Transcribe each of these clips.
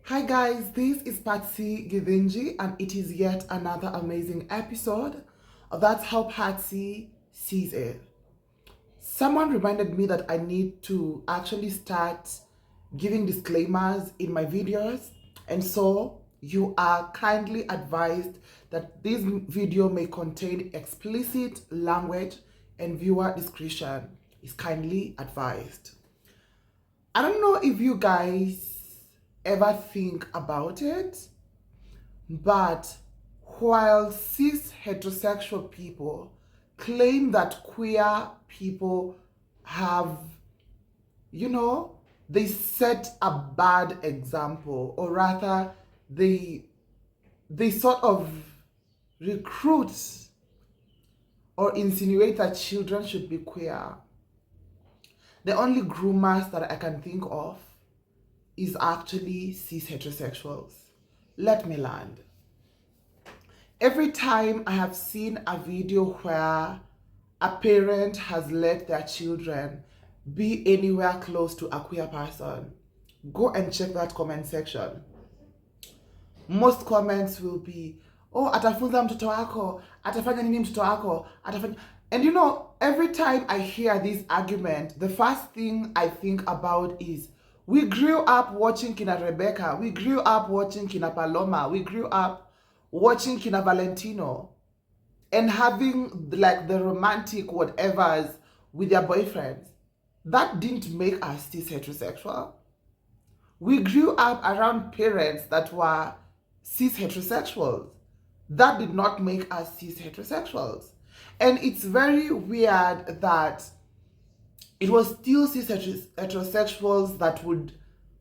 Hi guys, this is Patsy Githinji and it is yet another amazing episode of That's How Patsy Sees It. Someone reminded me that I need to actually start giving disclaimers in my videos, and so you are kindly advised that this video may contain explicit language and viewer discretion is kindly advised. I don't know if you guys ever think about it, but while cis heterosexual people claim that queer people have, they set a bad example, or rather, they sort of recruit or insinuate that children should be queer. The only groomers that I can think of is actually cis heterosexuals. Let me land. Every time I have seen a video where a parent has let their children be anywhere close to a queer person, go and check that comment section. Most comments will be, oh, atafunza mtoto wako, atafanya nini mtoto wako, atafanya... And every time I hear this argument, the first thing I think about is, we grew up watching Kina Rebecca, we grew up watching Kina Paloma, we grew up watching Kina Valentino and having like the romantic whatevers with their boyfriends. That didn't make us cis heterosexual. We grew up around parents that were cis heterosexuals. That did not make us cis heterosexuals. And it's very weird that it was still cis heterosexuals that would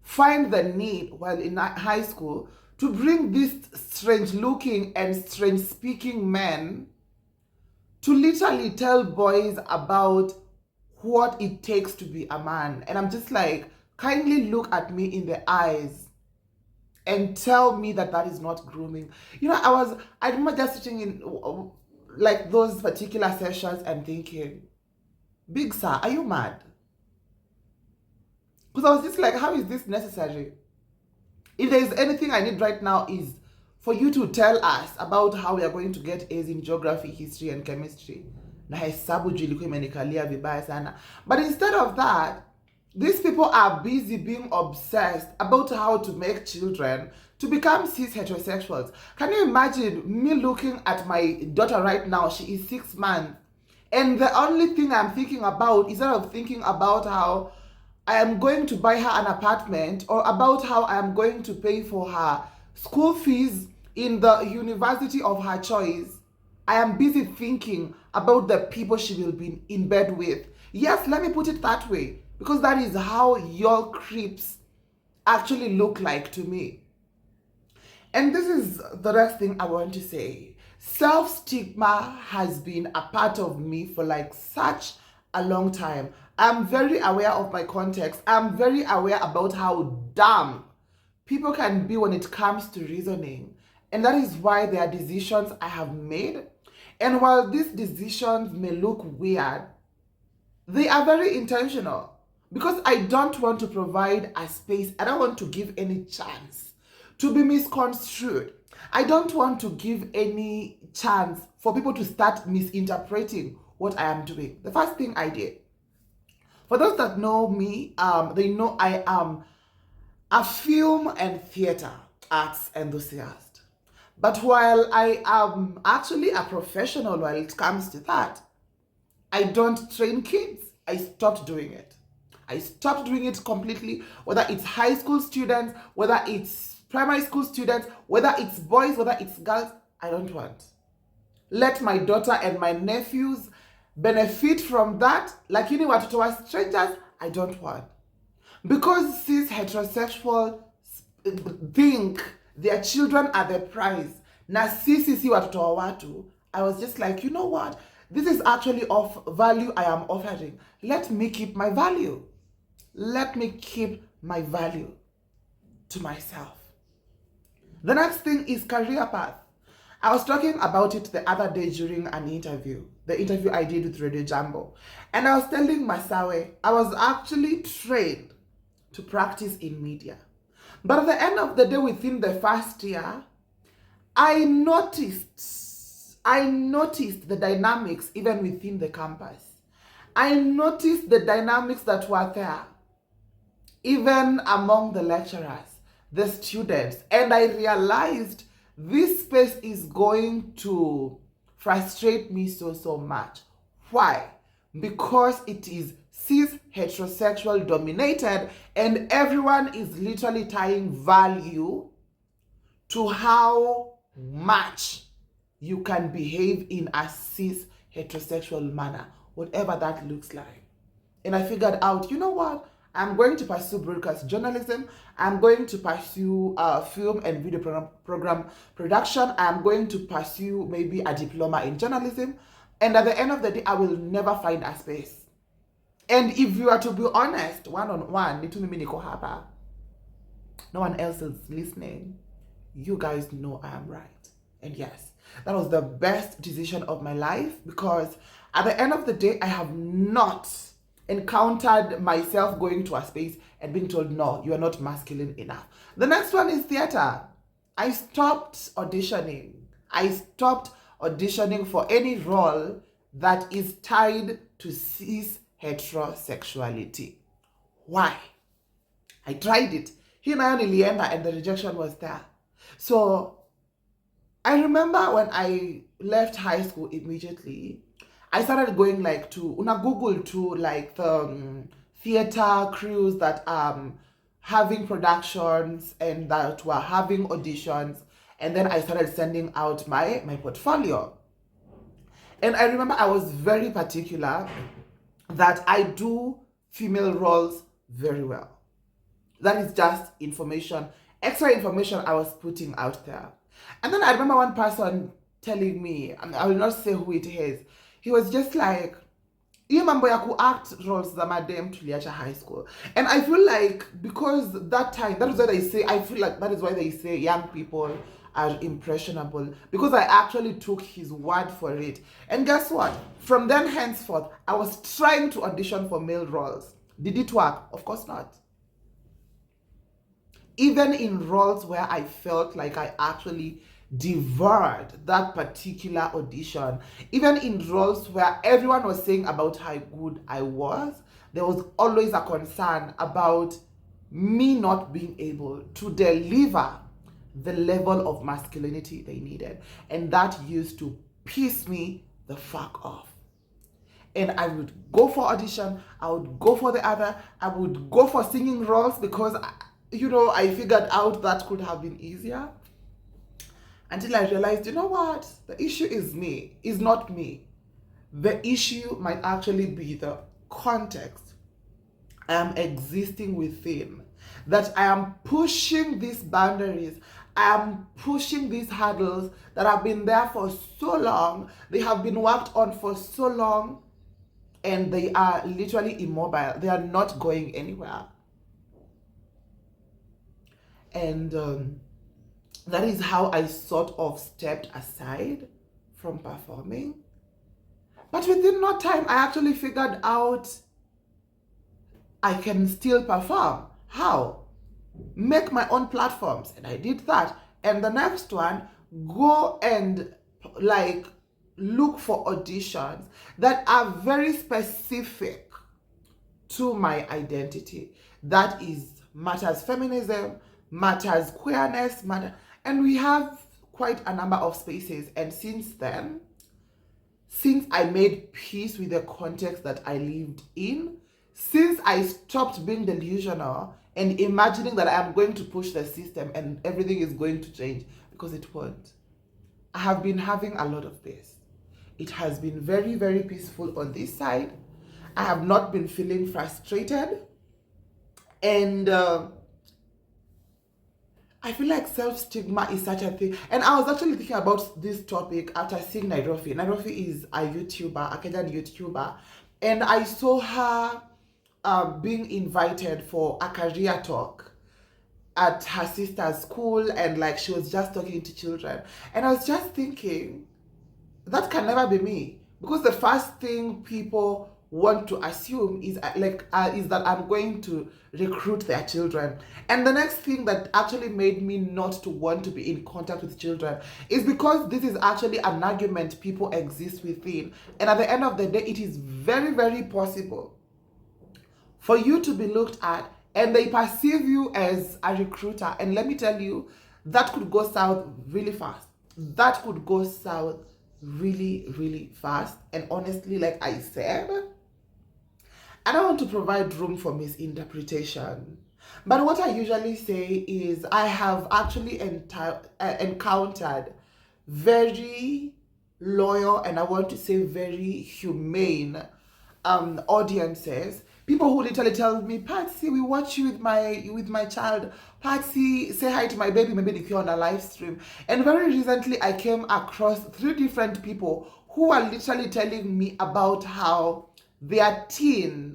find the need while in high school to bring these strange looking and strange speaking men to literally tell boys about what it takes to be a man. And I'm just like, kindly look at me in the eyes and tell me that that is not grooming. I remember just sitting in like those particular sessions and thinking, Big Sir, are you mad? Because I was just like, how is this necessary? If there is anything I need right now is for you to tell us about how we are going to get A's in geography, history, and chemistry. But instead of that, these people are busy being obsessed about how to make children to become cis heterosexuals. Can you imagine me looking at my daughter right now? She is 6 months. And the only thing I'm thinking about, instead of thinking about how I am going to buy her an apartment or about how I am going to pay for her school fees in the university of her choice, I am busy thinking about the people she will be in bed with. Yes, let me put it that way, because that is how your creeps actually look like to me. And this is the next thing I want to say. Self-stigma has been a part of me for like such a long time. I'm very aware of my context. I'm very aware about how dumb people can be when it comes to reasoning. And that is why there are decisions I have made. And while these decisions may look weird, they are very intentional. Because I don't want to provide a space, I don't want to give any chance to be misconstrued. I don't want to give any chance for people to start misinterpreting what I am doing. The first thing I did, for those that know me, they know I am a film and theater arts enthusiast. But while I am actually a professional when it comes to that, I don't train kids. I stopped doing it. I stopped doing it completely, whether it's high school students, whether it's primary school students, whether it's boys, whether it's girls, I don't want. Let my daughter and my nephews benefit from that, like watoto wa strangers, I don't want. Because cis heterosexuals think their children are the prize, na sisi si watoto wa watu, I was just like, you know what? This is actually of value I am offering. Let me keep my value. Let me keep my value to myself. The next thing is career path. I was talking about it the other day during an interview, the interview I did with Radio Jambo. And I was telling Masawe, I was actually trained to practice in media. But at the end of the day, within the first year, I noticed the dynamics even within the campus. I noticed the dynamics that were there, even among the lecturers, the students, and I realized this space is going to frustrate me so much. Why? Because it is cis heterosexual dominated, and everyone is literally tying value to how much you can behave in a cis heterosexual manner, whatever that looks like. And I figured out, you know what? I'm going to pursue broadcast journalism. I'm going to pursue film and video program production. I'm going to pursue maybe a diploma in journalism. And at the end of the day, I will never find a space. And if you are to be honest, one-on-one, nitu mimi niko hapa, no one else is listening, you guys know I am right. And yes, that was the best decision of my life, because at the end of the day, I have not encountered myself going to a space and being told, no, you are not masculine enough. The next one is theater. I stopped auditioning. I stopped auditioning for any role that is tied to cis heterosexuality. Why? I tried it. Here nayo nilienda and the rejection was there. So I remember when I left high school immediately, I started going like to Google to like the theater crews that having productions and that were having auditions, and then I started sending out my portfolio. And I remember I was very particular that I do female roles very well. That is just information, extra information I was putting out there. And then I remember one person telling me, and I will not say who it is, he was just like, hiyo mambo ya act roles za madem tuliacha high school. And I feel like because that time, that is why they say, I feel like that is why they say young people are impressionable, because I actually took his word for it. And guess what? From then henceforth, I was trying to audition for male roles. Did it work? Of course not. Even in roles where I felt like I actually devoured that particular audition, even in roles where everyone was saying about how good I was, there was always a concern about me not being able to deliver the level of masculinity they needed. And that used to piss me the fuck off. And I would go for audition, I would go for the other, I would go for singing roles because, you know, I figured out that could have been easier. Until I realized, you know what? The issue is me, is not me. The issue might actually be the context I am existing within. That I am pushing these boundaries, I am pushing these hurdles that have been there for so long, they have been worked on for so long, and they are literally immobile. They are not going anywhere. And that is how I sort of stepped aside from performing. But within no time, I actually figured out I can still perform. How? Make my own platforms. And I did that. And the next one, go and like look for auditions that are very specific to my identity. That is matters feminism, matters queerness, and we have quite a number of spaces. And since then, since I made peace with the context that I lived in, since I stopped being delusional and imagining that I am going to push the system and everything is going to change, because it won't. I have been having a lot of this. It has been very, very peaceful on this side. I have not been feeling frustrated. And I feel like self-stigma is such a thing. And I was actually thinking about this topic after seeing Nairobi. Nairobi is a YouTuber, a Kenyan YouTuber. And I saw her being invited for a career talk at her sister's school. And like she was just talking to children. And I was just thinking, that can never be me. Because the first thing people want to assume is is that I'm going to recruit their children. And the next thing that actually made me not to want to be in contact with children is because this is actually an argument people exist within. And at the end of the day, it is very, very possible for you to be looked at and they perceive you as a recruiter. And let me tell you, that could go south really fast. That could go south really, really fast. And honestly, like I said, I don't want to provide room for misinterpretation. But what I usually say is I have actually encountered very loyal, and I want to say very humane audiences. People who literally tell me, Patsy, we watch you with my child. Patsy, say hi to my baby, maybe if you're on a live stream. And very recently, I came across 3 different people who are literally telling me about how their teenage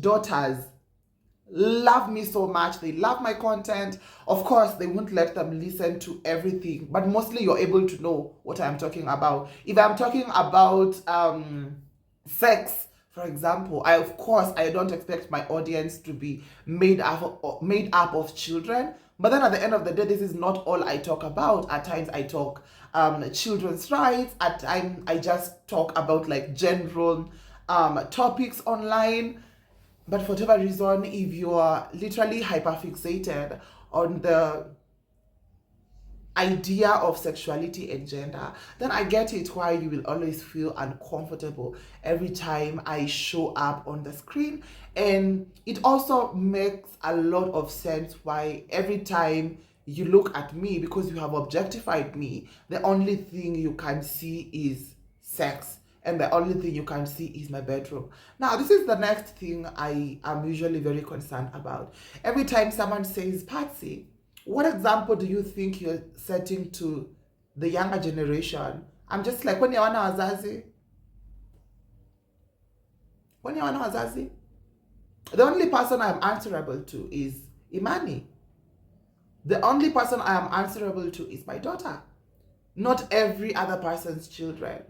daughters love me so much. They love my content. Of course, they won't let them listen to everything, but mostly you're able to know what I'm talking about. If I'm talking about sex, for example, I don't expect my audience to be made up of children. But then at the end of the day, this is not all I talk about. At times I talk children's rights. At times I just talk about like general topics online. But for whatever reason, if you are literally hyperfixated on the idea of sexuality and gender, then I get it why you will always feel uncomfortable every time I show up on the screen. And it also makes a lot of sense why every time you look at me, because you have objectified me, the only thing you can see is sex. And the only thing you can see is my bedroom. Now, this is the next thing I am usually very concerned about. Every time someone says, Patsy, what example do you think you're setting to the younger generation? I'm just like, when you want wazazi? When you want wazazi? The only person I'm answerable to is Imani. The only person I am answerable to is my daughter. Not every other person's children.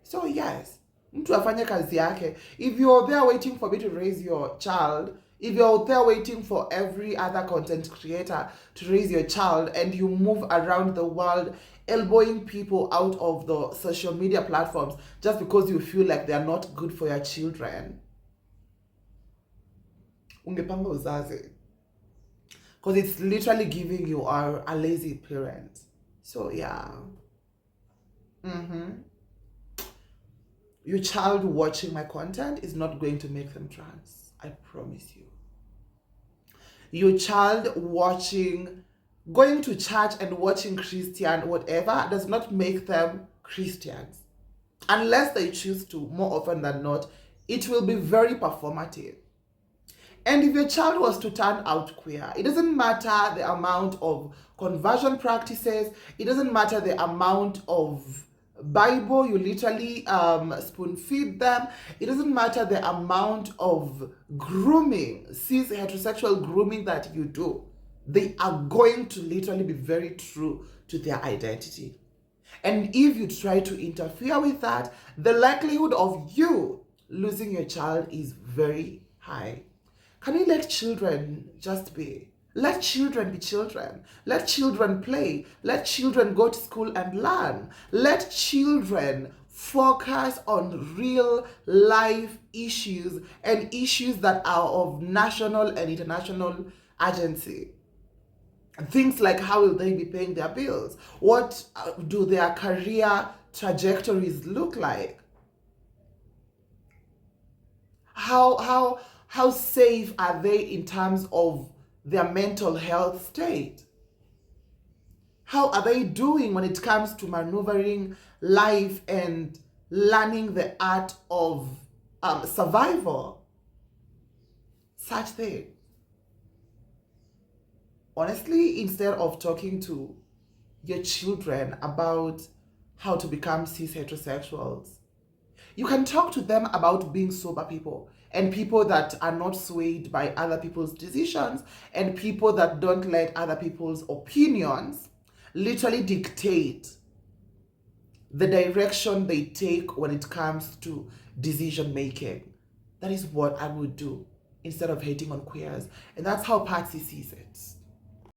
So yes, mtu afanye kazi yake. If you're there waiting for me to raise your child, if you're there waiting for every other content creator to raise your child, and you move around the world elbowing people out of the social media platforms just because you feel like they're not good for your children, ungepanga uzazi. Because it's literally giving you a lazy parent. So yeah. Your child watching my content is not going to make them trans. I promise you. Your child going to church and watching Christian, whatever, does not make them Christians. Unless they choose to, more often than not, it will be very performative. And if your child was to turn out queer, it doesn't matter the amount of conversion practices, it doesn't matter the amount of Bible you literally spoon feed them, it doesn't matter the amount of grooming, cis heterosexual grooming that you do, they are going to literally be very true to their identity. And if you try to interfere with that, the likelihood of you losing your child is very high. Can you let children just be? Let children be children. Let children play. Let children go to school and learn. Let children focus on real life issues and issues that are of national and international urgency. Things like, how will they be paying their bills? What do their career trajectories look like? How safe are they in terms of their mental health state? How are they doing when it comes to maneuvering life and learning the art of survival? Such things. Honestly, instead of talking to your children about how to become cis heterosexuals, you can talk to them about being sober people and people that are not swayed by other people's decisions and people that don't let other people's opinions literally dictate the direction they take when it comes to decision making. That is what I would do instead of hating on queers. And that's how Patsy sees it.